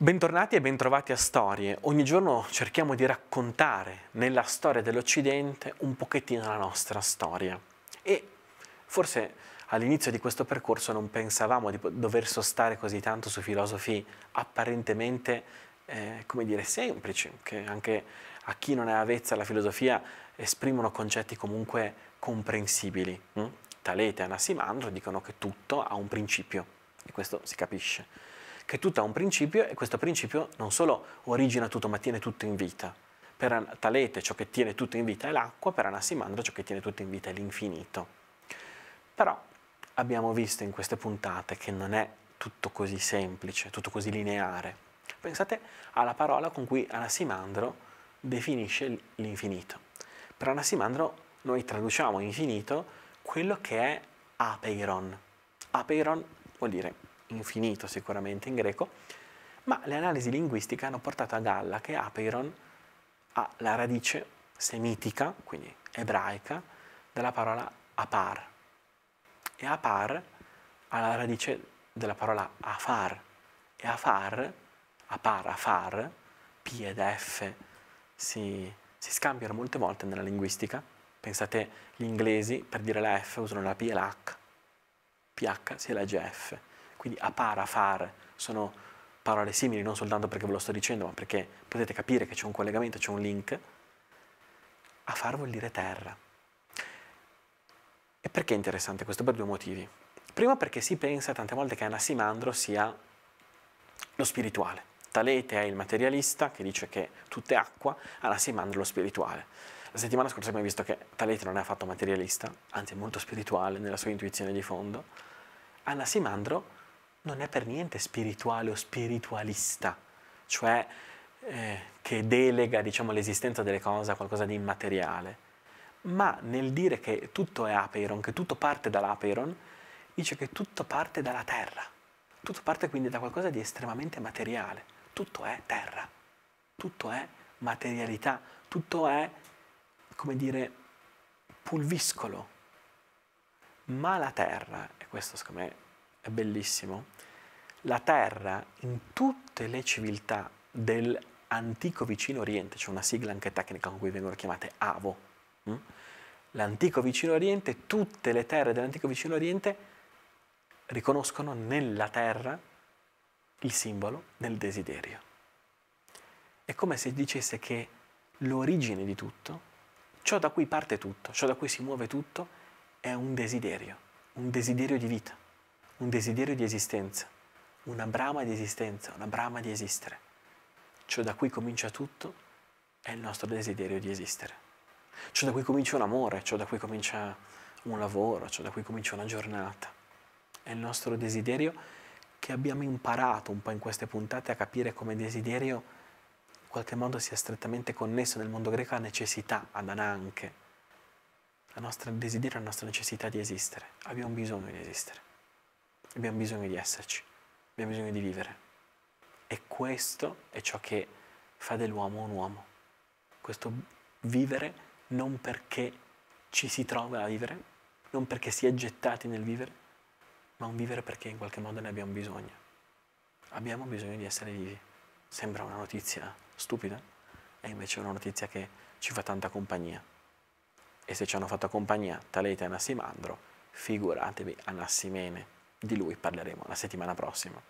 Bentornati e bentrovati a Storie. Ogni giorno cerchiamo di raccontare nella storia dell'Occidente un pochettino la nostra storia. E forse all'inizio di questo percorso non pensavamo di dover sostare così tanto su filosofi apparentemente, come dire, semplici, che anche a chi non è avvezza alla filosofia esprimono concetti comunque comprensibili. Talete e Anassimandro dicono che tutto ha un principio, e questo si capisce. Che tutto ha un principio e questo principio non solo origina tutto ma tiene tutto in vita. Per Talete ciò che tiene tutto in vita è l'acqua, per Anassimandro ciò che tiene tutto in vita è l'infinito. Però abbiamo visto in queste puntate che non è tutto così semplice, tutto così lineare. Pensate alla parola con cui Anassimandro definisce l'infinito. Per Anassimandro noi traduciamo infinito quello che è apeiron. Apeiron vuol dire infinito sicuramente in greco, ma le analisi linguistiche hanno portato a galla che apeiron ha la radice semitica, quindi ebraica, della parola apar. E apar ha la radice della parola afar. E afar, afar, P ed F si scambiano molte volte nella linguistica. Pensate, gli inglesi per dire la F usano la P e la H. PH si legge F. Quindi apar, afar sono parole simili non soltanto perché ve lo sto dicendo, ma perché potete capire che c'è un collegamento, c'è un link. Afar vuol dire terra. E perché è interessante questo? Per due motivi. Primo perché si pensa tante volte che Anassimandro sia lo spirituale. Talete è il materialista che dice che tutto è acqua, Anassimandro è lo spirituale. La settimana scorsa abbiamo visto che Talete non è affatto materialista, anzi è molto spirituale nella sua intuizione di fondo. Anassimandro non è per niente spirituale o spiritualista, cioè che delega, diciamo, l'esistenza delle cose a qualcosa di immateriale, ma nel dire che tutto è apeiron, che tutto parte dall'apeiron, dice che tutto parte dalla terra, tutto parte quindi da qualcosa di estremamente materiale, tutto è terra, tutto è materialità, tutto è, come dire, pulviscolo. Ma la terra, e questo secondo me è bellissimo, la terra in tutte le civiltà dell'antico vicino Oriente, c'è una sigla anche tecnica con cui vengono chiamate AVO, l'antico vicino Oriente, tutte le terre dell'antico vicino Oriente riconoscono nella terra il simbolo del desiderio. È come se dicesse che l'origine di tutto, ciò da cui parte tutto, ciò da cui si muove tutto, è un desiderio di vita, un desiderio di esistenza, una brama di esistenza, una brama di esistere. Ciò da cui comincia tutto è il nostro desiderio di esistere. Ciò da cui comincia un amore, ciò da cui comincia un lavoro, ciò da cui comincia una giornata. È il nostro desiderio che abbiamo imparato un po' in queste puntate a capire come desiderio in qualche modo sia strettamente connesso nel mondo greco a necessità, ad ananche. Il nostro desiderio è la nostra necessità di esistere. Abbiamo bisogno di esistere. Abbiamo bisogno di esserci. Abbiamo bisogno di vivere. E questo è ciò che fa dell'uomo un uomo. Questo vivere non perché ci si trova a vivere, non perché si è gettati nel vivere, ma un vivere perché in qualche modo ne abbiamo bisogno. Abbiamo bisogno di essere vivi. Sembra una notizia stupida, e invece è una notizia che ci fa tanta compagnia. E se ci hanno fatto compagnia Talete e Anassimandro, figuratevi Anassimene. Di lui parleremo la settimana prossima.